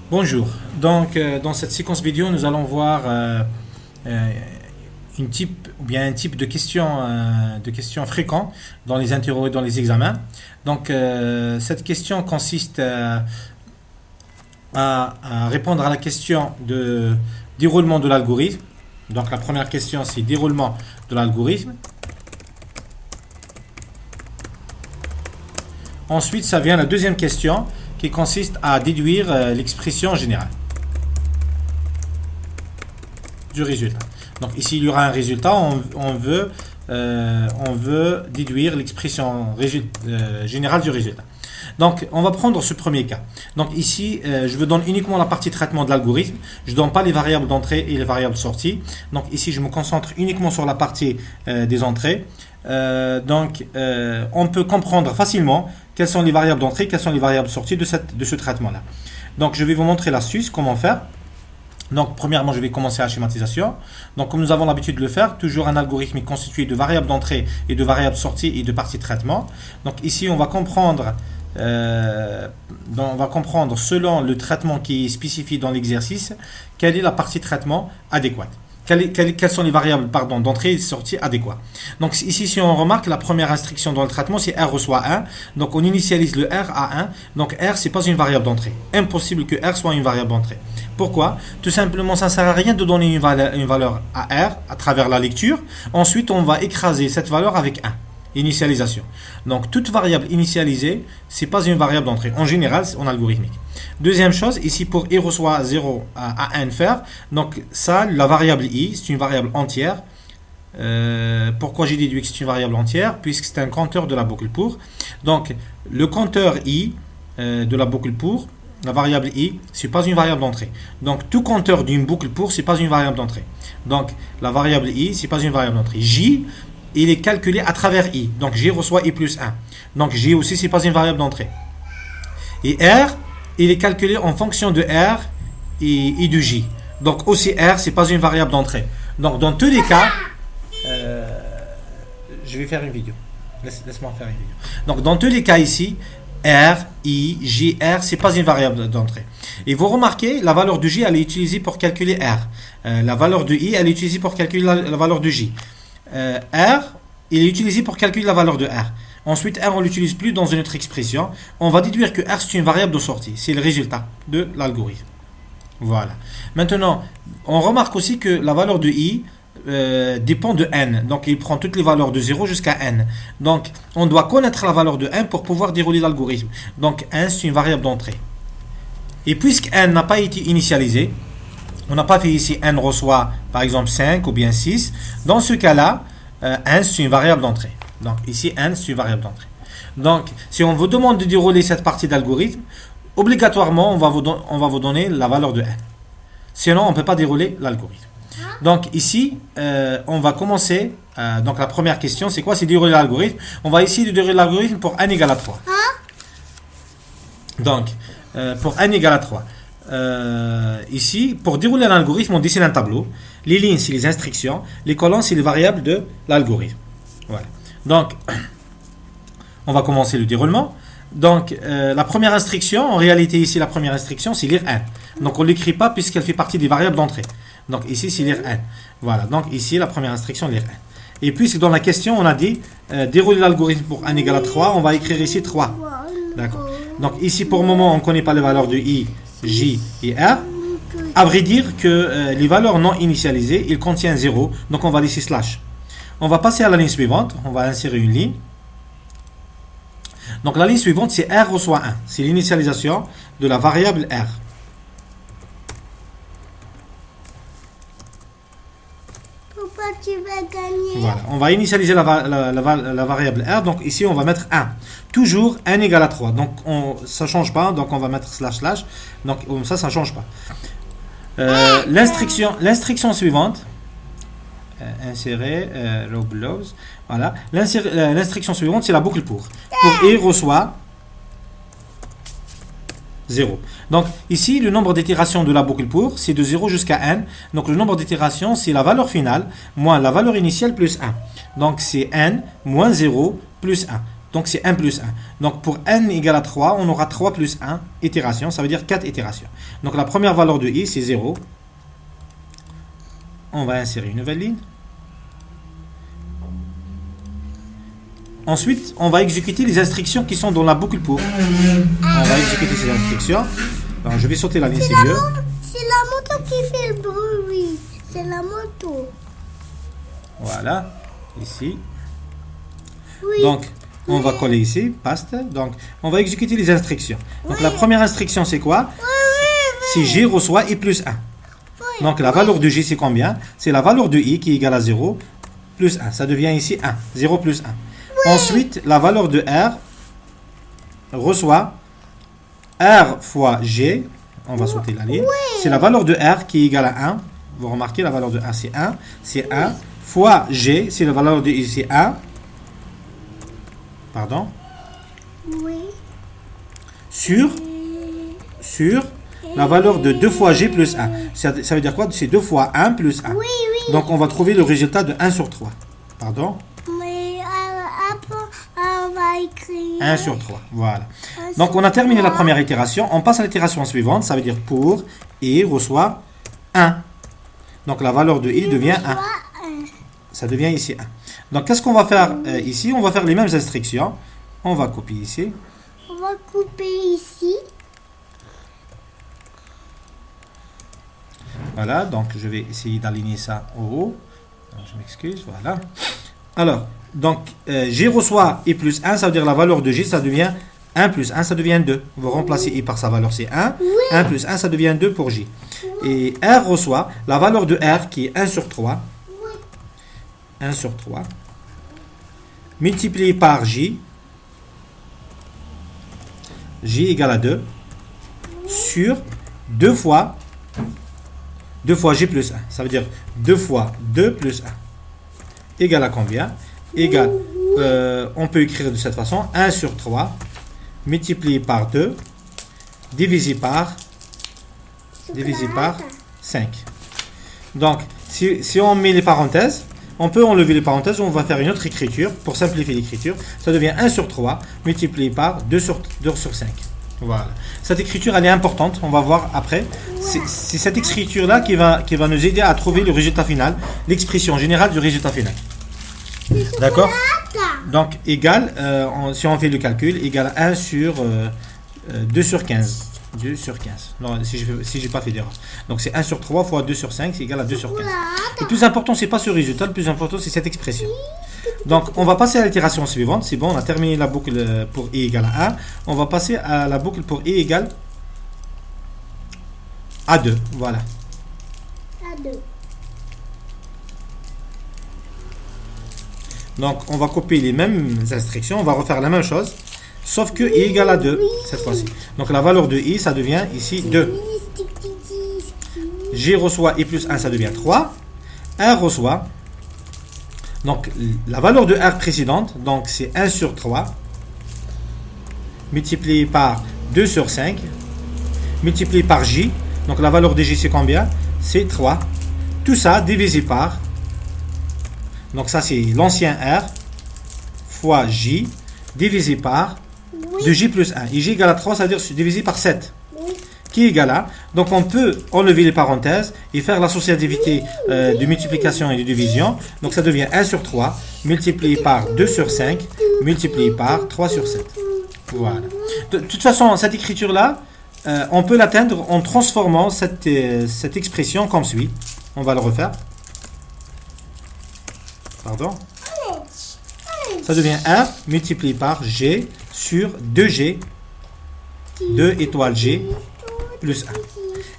Bonjour. Donc, dans cette séquence vidéo, nous allons voir euh, un type de questions fréquentes dans les interro et dans les examens. Donc, cette question consiste à répondre à la question de déroulement de l'algorithme. Donc, la première question, c'est déroulement de l'algorithme. Ensuite, ça vient la deuxième question qui consiste à déduire l'expression générale du résultat. Donc ici, il y aura un résultat, on veut déduire l'expression générale du résultat. Donc, on va prendre ce premier cas. Donc ici, je vous donne uniquement la partie traitement de l'algorithme. Je ne donne pas les variables d'entrée et les variables de sortie. Donc ici, je me concentre uniquement sur la partie des entrées. On peut comprendre facilement quelles sont les variables d'entrée, quelles sont les variables de sortie de ce traitement-là. Donc, je vais vous montrer l'astuce, comment faire. Donc, premièrement, je vais commencer la schématisation. Donc, comme nous avons l'habitude de le faire, toujours un algorithme est constitué de variables d'entrée et de variables de sortie et de parties de traitement. Donc, ici, on va comprendre selon le traitement qui est spécifié dans l'exercice, quelle est la partie de traitement adéquate. Quelles sont les variables d'entrée et de sortie adéquates. Donc ici, si on remarque, la première instruction dans le traitement, c'est R reçoit 1. Donc on initialise le R à 1. Donc R, ce n'est pas une variable d'entrée. Impossible que R soit une variable d'entrée. Pourquoi? Tout simplement, ça ne sert à rien de donner une valeur à R à travers la lecture. Ensuite, on va écraser cette valeur avec 1. Initialisation. Donc toute variable initialisée, ce n'est pas une variable d'entrée. En général, en algorithmique. Deuxième chose, ici pour i reçoit 0 à 1 faire, donc ça, la variable i, c'est une variable entière. Pourquoi j'ai déduit que c'est une variable entière? Puisque c'est un compteur de la boucle pour. Donc le compteur i de la boucle pour, la variable i, c'est pas une variable d'entrée. Donc tout compteur d'une boucle pour, c'est pas une variable d'entrée. Donc la variable i, c'est pas une variable d'entrée. J, il est calculé à travers i. Donc j reçoit i plus 1. Donc j aussi, c'est pas une variable d'entrée. Et r, il est calculé en fonction de R et de J. Donc aussi R, ce n'est pas une variable d'entrée. Donc dans tous les cas, je vais faire une vidéo. Laisse-moi faire une vidéo. Donc dans tous les cas ici, R, I, J, R, ce n'est pas une variable d'entrée. Et vous remarquez, la valeur de J, elle est utilisée pour calculer R. La valeur de I, elle est utilisée pour calculer la valeur de J. R, il est utilisé pour calculer la valeur de R. Ensuite, R, on ne l'utilise plus dans une autre expression. On va déduire que R, c'est une variable de sortie. C'est le résultat de l'algorithme. Voilà. Maintenant, on remarque aussi que la valeur de I dépend de N. Donc, il prend toutes les valeurs de 0 jusqu'à N. Donc, on doit connaître la valeur de N pour pouvoir dérouler l'algorithme. Donc, N, c'est une variable d'entrée. Et puisque N n'a pas été initialisé, on n'a pas fait ici N reçoit, par exemple, 5 ou bien 6. Dans ce cas-là, N, c'est une variable d'entrée. Donc ici, n, c'est une variable d'entrée. Donc, si on vous demande de dérouler cette partie d'algorithme, obligatoirement, on va vous donner la valeur de n. Sinon, on ne peut pas dérouler l'algorithme. Donc ici, on va commencer. Donc la première question, c'est quoi? C'est dérouler l'algorithme. On va essayer de dérouler l'algorithme pour n égale à 3. Donc, pour n égale à 3. Ici, pour dérouler l'algorithme, on dessine un tableau. Les lignes, c'est les instructions. Les colonnes, c'est les variables de l'algorithme. Voilà. Donc, on va commencer le déroulement. Donc, la première instruction, en réalité, ici, la première instruction, c'est lire 1. Donc, on ne l'écrit pas puisqu'elle fait partie des variables d'entrée. Donc, ici, c'est lire 1. Voilà. Donc, ici, la première instruction, lire 1. Et puisque dans la question, on a dit dérouler l'algorithme pour n égale à 3, on va écrire ici 3. D'accord. Donc, ici, pour le moment, on ne connaît pas les valeurs de i, j et r. À vrai dire que les valeurs non initialisées, ils contiennent 0. Donc, on va laisser slash. On va passer à la ligne suivante. On va insérer une ligne. Donc la ligne suivante, c'est R reçoit 1. C'est l'initialisation de la variable R. Pourquoi tu vas gagner? Voilà. On va initialiser la variable R. Donc ici, on va mettre 1. Toujours n égale à 3. Donc ça ne change pas. Donc on va mettre slash slash. Donc ça ne change pas. L'instruction suivante. Insérer Roblox. Voilà. L'instruction suivante, c'est la boucle pour. Pour i reçoit 0. Donc ici, le nombre d'itérations de la boucle pour, c'est de 0 jusqu'à n. Donc le nombre d'itérations, c'est la valeur finale moins la valeur initiale plus 1. Donc c'est n moins 0 plus 1. Donc c'est 1 plus 1. Donc pour n égale à 3, on aura 3 plus 1 itérations, ça veut dire 4 itérations. Donc la première valeur de i, c'est 0. On va insérer une nouvelle ligne. Ensuite, on va exécuter les instructions qui sont dans la boucle pour. On va exécuter ces instructions. Alors, je vais sauter la ligne, c'est mieux. C'est la moto qui fait le bruit. C'est la moto. Voilà, ici. Oui. Donc, on va coller ici, paste. Donc, on va exécuter les instructions. Donc, la première instruction, c'est quoi? C'est G reçoit I plus 1. Donc, la valeur de G, c'est combien? C'est la valeur de I qui est égale à 0 plus 1. Ça devient ici 1. 0 plus 1. Ensuite, la valeur de R reçoit R fois G. On va sauter la ligne. C'est la valeur de R qui est égale à 1. Vous remarquez, la valeur de R, c'est 1. C'est 1 fois G. C'est la valeur de I, c'est 1. Pardon. Oui. Sur la valeur de 2 fois G plus 1. Ça veut dire quoi? C'est 2 fois 1 plus 1. Oui, oui. Donc, on va trouver le résultat de 1 sur 3. Pardon? Mais après, on va écrire. 1 sur 3. Voilà. Donc, on a terminé la première itération. On passe à l'itération suivante. Ça veut dire pour I reçoit 1. Donc, la valeur de I devient 1. Ça devient ici 1. Donc, qu'est-ce qu'on va faire ici? On va faire les mêmes instructions. On va copier ici. On va couper ici. Voilà. Donc, je vais essayer d'aligner ça au haut. Donc, je m'excuse. Voilà. Alors, donc, G reçoit I plus 1. Ça veut dire la valeur de G, ça devient 1 plus 1, ça devient 2. Vous remplacez I par sa valeur, c'est 1. 1 plus 1, ça devient 2 pour J. Et R reçoit la valeur de R qui est 1 sur 3. 1 sur 3. Multiplié par J. J égale à 2. Sur 2 fois J plus 1. Ça veut dire 2 fois 2 plus 1. Égale à combien? Égale, on peut écrire de cette façon, 1 sur 3. Multiplié par 2, divisé par 5. Donc, si on met les parenthèses, on peut enlever les parenthèses, on va faire une autre écriture pour simplifier l'écriture. Ça devient 1 sur 3 multiplié par 2 sur 5. Voilà. Cette écriture, elle est importante, on va voir après. C'est cette écriture-là qui va nous aider à trouver le résultat final, l'expression générale du résultat final. D'accord? Donc, égal, si on fait le calcul, égal 1 sur 2 sur 15. 2 sur 15. Non, si je n'ai pas fait d'erreur. Donc, c'est 1 sur 3 fois 2 sur 5, c'est égal à 2 sur 15. Le plus important, ce n'est pas ce résultat, le plus important, c'est cette expression. Donc, on va passer à l'itération suivante. C'est bon, on a terminé la boucle pour I égale à 1. On va passer à la boucle pour I égale à 2. Voilà. À 2. Donc, on va copier les mêmes instructions. On va refaire la même chose. Sauf que I égale à 2, cette fois-ci. Donc, la valeur de I, ça devient ici 2. G reçoit I plus 1, ça devient 3. R reçoit. Donc, la valeur de R précédente, donc c'est 1 sur 3. Multiplié par 2 sur 5. Multiplié par J. Donc, la valeur de J, c'est combien? C'est 3. Tout ça divisé par. Donc, ça, c'est l'ancien R fois J divisé par 2J plus 1. Et J égale à 3, ça veut dire divisé par 7. Qui est égal à. Donc, on peut enlever les parenthèses et faire l'associativité de multiplication et de division. Donc, ça devient 1 sur 3 multiplié par 2 sur 5 multiplié par 3 sur 7. Voilà. De toute façon, cette écriture-là, on peut l'atteindre en transformant cette expression comme suit. On va le refaire. Pardon. Ça devient R multiplié par G sur 2G, 2 étoiles G, plus 1.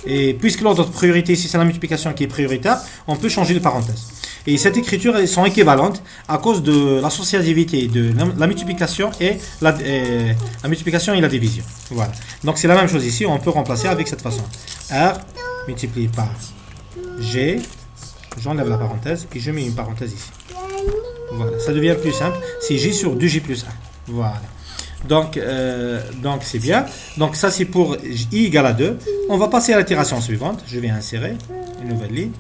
Et puisque l'ordre de priorité ici, c'est la multiplication qui est prioritaire, on peut changer de parenthèse. Et cette écriture, elles sont équivalentes à cause de l'associativité de la multiplication et la division. Voilà. Donc c'est la même chose ici, on peut remplacer avec cette façon. R multiplié par G, j'enlève la parenthèse et je mets une parenthèse ici. Voilà, ça devient plus simple. C'est J sur 2J plus 1. Voilà. Donc c'est bien. Donc ça c'est pour I égale à 2. On va passer à l'itération suivante. Je vais insérer une nouvelle ligne.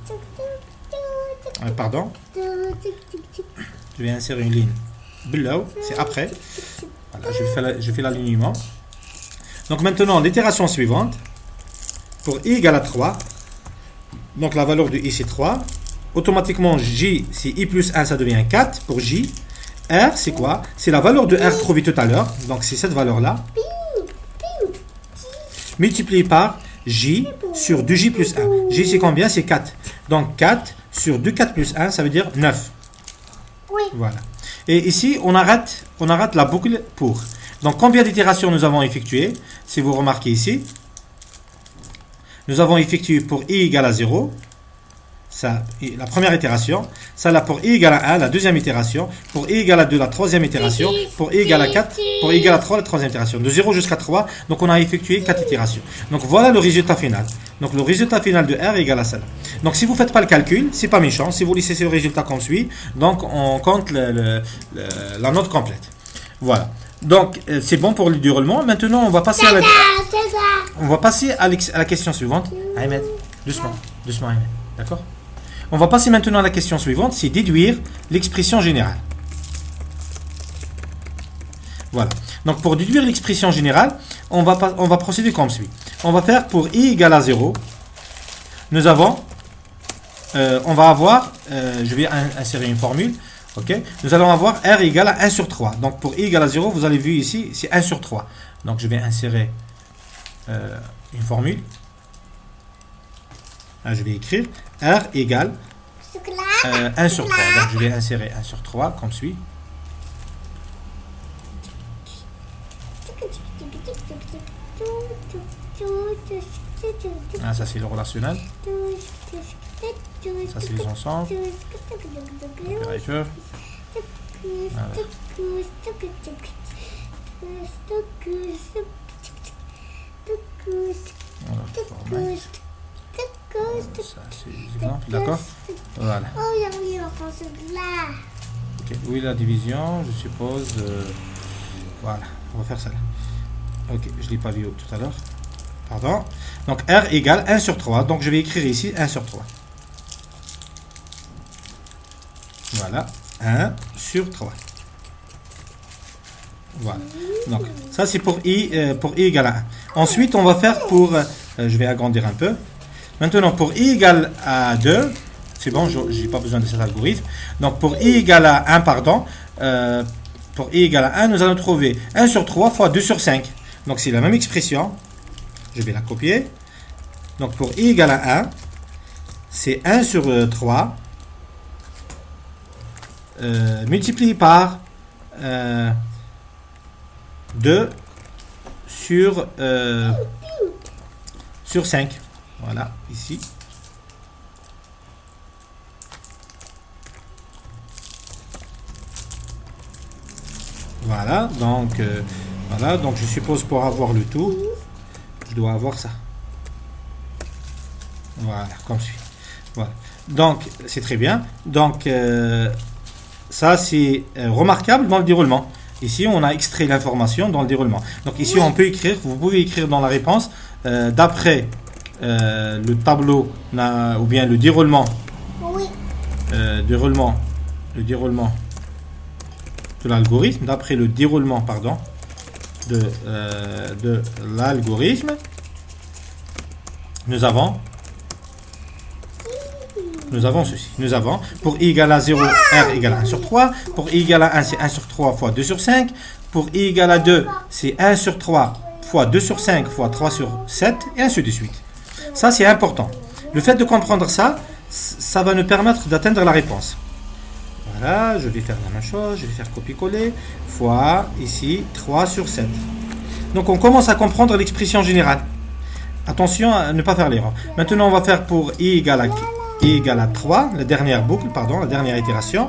Pardon. Je vais insérer une ligne below, c'est après. Voilà, je fais l'alignement. Donc maintenant, l'itération suivante, pour i égale à 3, donc la valeur de i c'est 3, automatiquement j, si i plus 1, ça devient 4 pour j. R, c'est quoi? C'est la valeur de R trouvée tout à l'heure, donc c'est cette valeur-là, multiplié par j sur 2j plus 1. J c'est combien? C'est 4. Donc 4 sur 2, 4 plus 1, ça veut dire 9. Oui. Voilà. Et ici, on arrête la boucle pour. Donc combien d'itérations nous avons effectuées? Si vous remarquez ici, nous avons effectué pour i égale à 0, ça, la première itération, ça là pour i égale à 1, la deuxième itération, pour i égale à 2, la troisième itération, pour i égale à 4, pour i égale à 3, la troisième itération. De 0 jusqu'à 3, donc on a effectué 4 itérations. Donc voilà le résultat final. Donc le résultat final de R égale à ça. Donc si vous ne faites pas le calcul, c'est pas méchant. Si vous laissez ce résultat comme suit, donc on compte la note complète. Voilà. Donc c'est bon pour le déroulement. Maintenant on va passer à la question suivante. Ahmed, doucement, doucement Ahmed. D'accord? On va passer maintenant à la question suivante, c'est déduire l'expression générale. Voilà. Donc pour déduire l'expression générale, on va procéder comme suit. On va faire pour i égale à 0. Nous avons, on va avoir, je vais insérer une formule. Ok. Nous allons avoir r égale à 1 sur 3. Donc pour i égale à 0, vous avez vu ici, c'est 1 sur 3. Donc je vais insérer une formule. Je vais écrire r égale 1 sur 3. Donc je vais insérer 1 sur 3 comme suit. Ah, ça c'est le relationnel. Ça c'est les ensembles. Opérateur. Voilà. Ça c'est l'exemple, d'accord? Voilà. Ok, oui la division, je suppose. Voilà, on va faire ça là. Ok, je ne l'ai pas vu tout à l'heure. Pardon. Donc R égale 1 sur 3. Donc je vais écrire ici 1 sur 3. Voilà, 1 sur 3. Voilà. Donc ça c'est pour i égale à 1. Ensuite on va faire pour, je vais agrandir un peu. Maintenant pour i égale à 2, c'est bon, je n'ai pas besoin de cet algorithme. Donc pour i égale à 1, pardon, pour i égale à 1, nous allons trouver 1 sur 3 fois 2 sur 5. Donc c'est la même expression. Je vais la copier. Donc pour i égale à 1, c'est 1 sur 3 multiplié par 2 sur 5. Voilà, ici. Voilà, donc je suppose pour avoir le tout, je dois avoir ça. Voilà, comme suit. Voilà. Donc, c'est très bien. Donc, ça, c'est remarquable dans le déroulement. Ici, on a extrait l'information dans le déroulement. Donc, ici, on peut écrire, vous pouvez écrire dans la réponse, d'après le tableau, ou bien le déroulement. Oui. Le déroulement de l'algorithme, d'après le déroulement, pardon, de l'algorithme, nous avons ceci. Nous avons pour i égale à 0, r égale à 1 sur 3. Pour i égale à 1, c'est 1 sur 3 fois 2 sur 5. Pour i égale à 2, c'est 1 sur 3 fois 2 sur 5 fois 3 sur 7, et ainsi de suite. Ça, c'est important. Le fait de comprendre ça, ça va nous permettre d'atteindre la réponse. Voilà, je vais faire la même chose, je vais faire copier-coller, fois, ici, 3 sur 7. Donc, on commence à comprendre l'expression générale. Attention à ne pas faire l'erreur. Maintenant, on va faire pour i égale à 3, la dernière boucle, pardon, la dernière itération.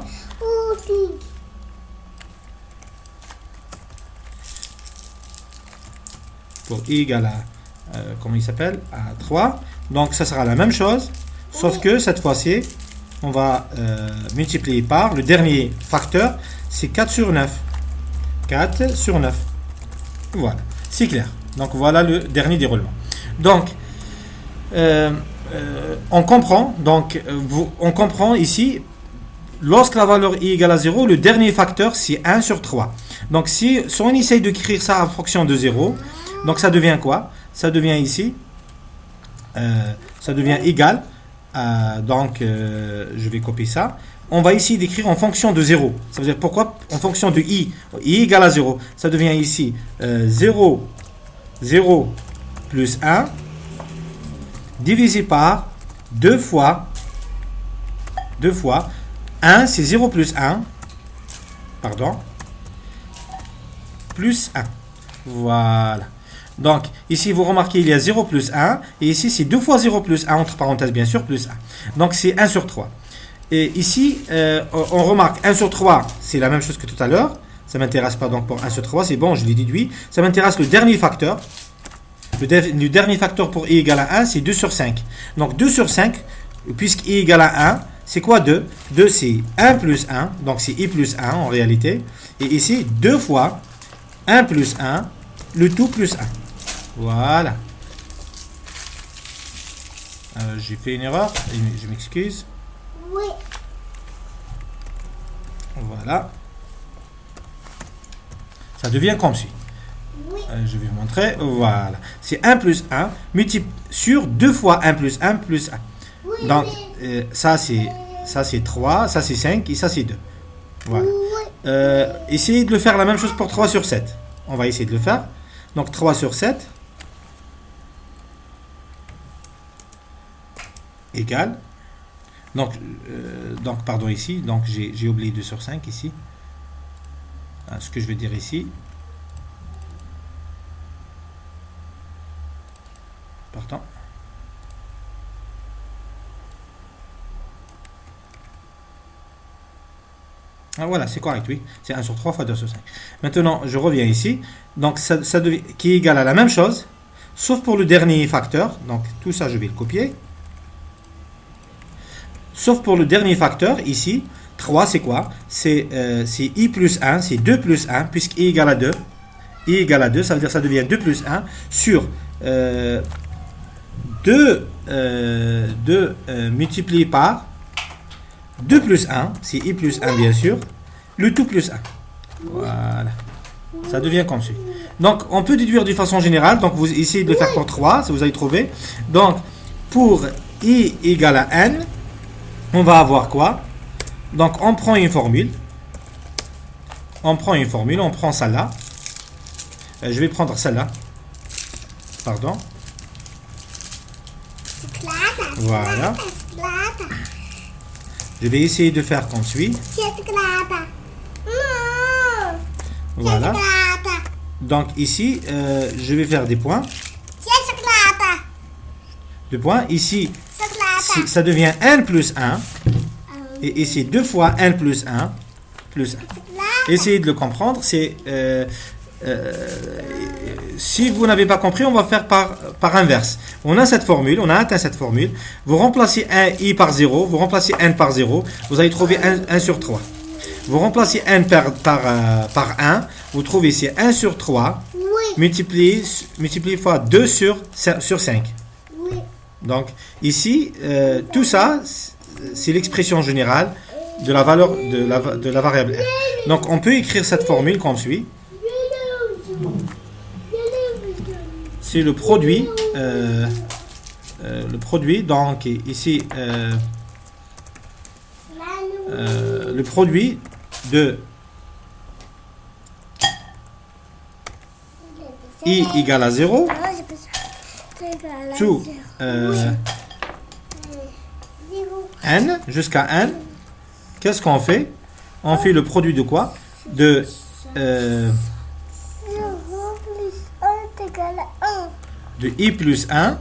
Pour i égale à, comment il s'appelle, à 3. Donc, ça sera la même chose, sauf que cette fois-ci, on va multiplier par le dernier facteur, c'est 4 sur 9. 4 sur 9. Voilà, c'est clair. Donc, voilà le dernier déroulement. Donc, on comprend ici, lorsque la valeur i égale à 0, le dernier facteur, c'est 1 sur 3. Donc, si on essaye d'écrire ça en fonction de 0, donc ça devient quoi? Ça devient ici, ça devient égal. Je vais copier ça. On va ici d'écrire en fonction de 0. Ça veut dire pourquoi? En fonction de i. I égale à 0. Ça devient ici 0, 0 plus 1 divisé par 2 fois 1, c'est 0 plus 1. Pardon. Plus 1. Voilà. Donc, ici, vous remarquez, il y a 0 plus 1. Et ici, c'est 2 fois 0 plus 1, entre parenthèses, bien sûr, plus 1. Donc, c'est 1 sur 3. Et ici, on remarque 1 sur 3, c'est la même chose que tout à l'heure. Ça ne m'intéresse pas donc pour 1 sur 3, c'est bon, je l'ai déduit. Ça m'intéresse le dernier facteur. Le dernier facteur pour i égale à 1, c'est 2 sur 5. Donc, 2 sur 5, puisque i égale à 1, c'est quoi 2? 2, c'est 1 plus 1. Donc, c'est i plus 1 en réalité. Et ici, 2 fois 1 plus 1, le tout plus 1. Voilà. J'ai fait une erreur, je m'excuse. Oui. Voilà. Ça devient comme suit. Oui. Je vais vous montrer. Voilà. C'est 1 plus 1 multiplié sur 2 fois 1 plus 1 plus 1. Oui, Donc, ça c'est 3, ça c'est 5 et ça c'est 2. Voilà. Essayez de le faire la même chose pour 3 sur 7. On va essayer de le faire. Donc, 3 sur 7 égale. Donc, pardon, ici. Donc, j'ai oublié 2 sur 5 ici. Ce que je veux dire ici. Pardon. Ah, voilà, c'est correct, oui. C'est 1 sur 3 fois 2 sur 5. Maintenant, je reviens ici. Donc, ça devient, qui est égal à la même chose, sauf pour le dernier facteur. Donc, tout ça, je vais le copier. Sauf pour le dernier facteur, ici, 3, c'est quoi? C'est i plus 1, c'est 2 plus 1, puisqu'i égale à 2. I égale à 2, ça veut dire que ça devient 2 plus 1 sur 2 multiplié par 2 plus 1, c'est i plus 1 bien sûr, le tout plus 1. Voilà. Ça devient comme suit. Donc, on peut déduire d'une façon générale. Donc, vous essayez de le faire pour 3, si vous avez trouvé. Donc, pour i égale à n, on va avoir quoi? Donc, on prend une formule. On prend celle-là. Je vais prendre celle-là. Pardon. Voilà. Je vais essayer de faire comme suit. Voilà. Donc ici, je vais faire des points. Deux points. Ici, ça devient n plus 1. Et ici, 2 fois n plus 1. Plus 1. Essayez de le comprendre. Si vous n'avez pas compris, on va faire par inverse. On a cette formule, on a atteint cette formule. Vous remplacez i par 0, vous remplacez n par 0, vous allez trouver 1 sur 3. Vous remplacez n par 1, vous trouvez ici 1 sur 3, multiplié fois 2 sur 5. Oui. Donc ici, tout ça, c'est l'expression générale de la valeur de la variable r. Donc on peut écrire cette formule comme suit. C'est le produit, donc ici, le produit de i égale à 0 to n jusqu'à n. Qu'est-ce qu'on fait? On fait le produit de quoi? De i plus 1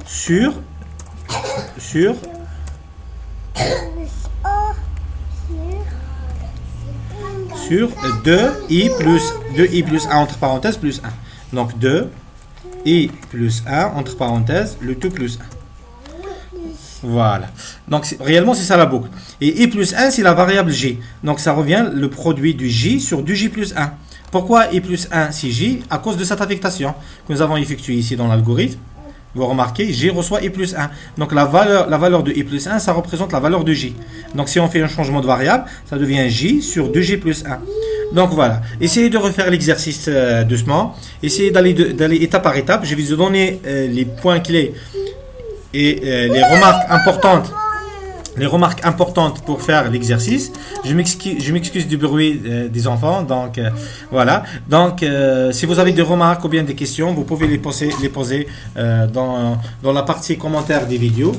sur 2i plus 1 entre parenthèses plus 1. Donc 2i plus 1 entre parenthèses le tout plus 1. Voilà. Donc réellement c'est ça la boucle. Et i plus 1 c'est la variable j. Donc ça revient le produit du j sur du j plus 1. Pourquoi i plus 1 c'est j? À cause de cette affectation que nous avons effectuée ici dans l'algorithme. vous remarquez, J reçoit I plus 1. Donc la valeur de I plus 1, ça représente la valeur de J. Donc si on fait un changement de variable, ça devient J sur 2J plus 1. Donc voilà, essayez de refaire l'exercice doucement, essayez d'aller étape par étape. Je vais vous donner les points clés et les remarques importantes pour faire l'exercice. Je m'excuse du bruit des enfants. Donc voilà. Donc si vous avez des remarques ou bien des questions, vous pouvez les poser dans la partie commentaires des vidéos.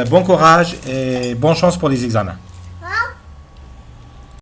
Bon courage et bonne chance pour les examens.